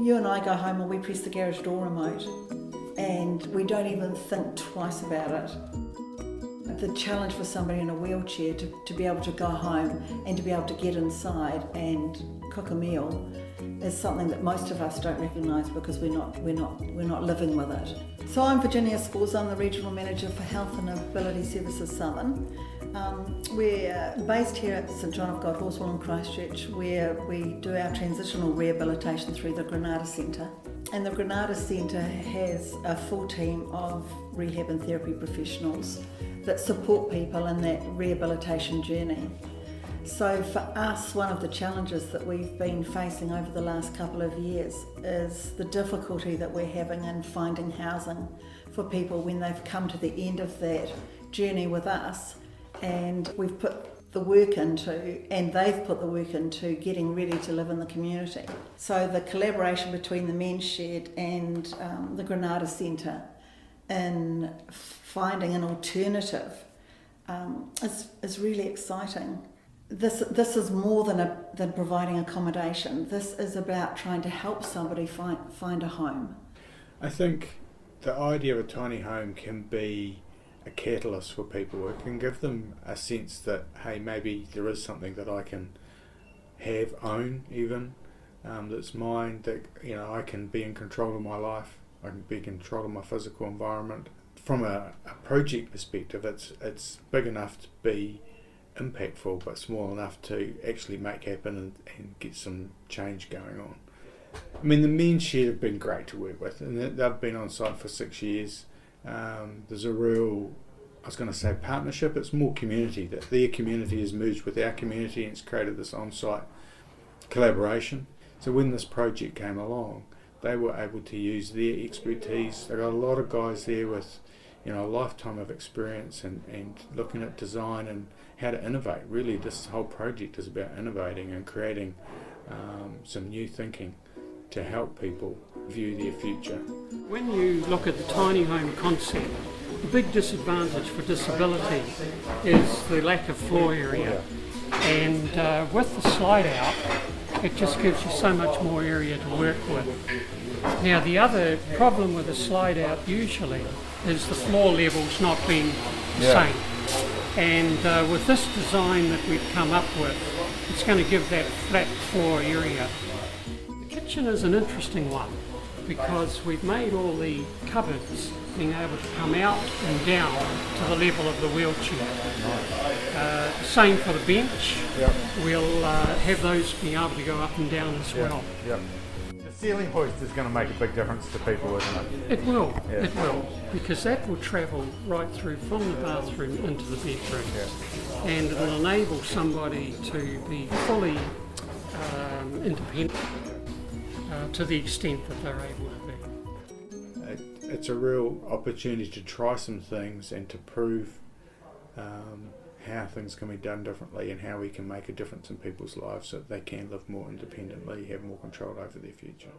You and I go home and we press the garage door remote and we don't even think twice about it. The challenge for somebody in a wheelchair to be able to go home and to be able to get inside and cook a meal is something that most of us don't recognise because we're not living with it. So I'm Virginia Scores, I'm the Regional Manager for Health and Ability Services Southern. We're based here at St John of God, Halswell in Christchurch, where we do our transitional rehabilitation through the Granada Centre. And the Granada Centre has a full team of rehab and therapy professionals that support people in that rehabilitation journey. So for us, one of the challenges that we've been facing over the last couple of years is the difficulty that we're having in finding housing for people when they've come to the end of that journey with us, and we've put the work into, and they've put the work into getting ready to live in the community. So the collaboration between the MenzShed and the Granada Centre in finding an alternative is really exciting. This is more than providing accommodation. This is about trying to help somebody find a home. I think the idea of a tiny home can be a catalyst for people. It can give them a sense that, hey, maybe there is something that I can own even, that's mine, that I can be in control of my life, I can be in control of my physical environment. From a project perspective, it's big enough to be impactful but small enough to actually make happen and get some change going on. I mean, the MenzShed have been great to work with, and they've been on site for 6 years. There's a real, I was going to say partnership, it's more community, that their community has merged with our community and it's created this on-site collaboration. So when this project came along, they were able to use their expertise. They got a lot of guys there with a lifetime of experience and looking at design and how to innovate. Really, this whole project is about innovating and creating some new thinking to help people view their future. When you look at the tiny home concept, the big disadvantage for disability is the lack of floor area. And with the slide out, it just gives you so much more area to work with. Now, the other problem with a slide out usually is the floor levels not being the same. And with this design that we've come up with, it's going to give that flat floor area. The kitchen is an interesting one because we've made all the cupboards being able to come out and down to the level of the wheelchair. Same for the bench. We'll have those being able to go up and down as well. The ceiling hoist is going to make a big difference to people, isn't it? It will, it will, because that will travel right through from the bathroom into the bedroom, and it will enable somebody to be fully independent to the extent that they're able to be. It's a real opportunity to try some things and to prove how things can be done differently and how we can make a difference in people's lives so that they can live more independently, have more control over their future.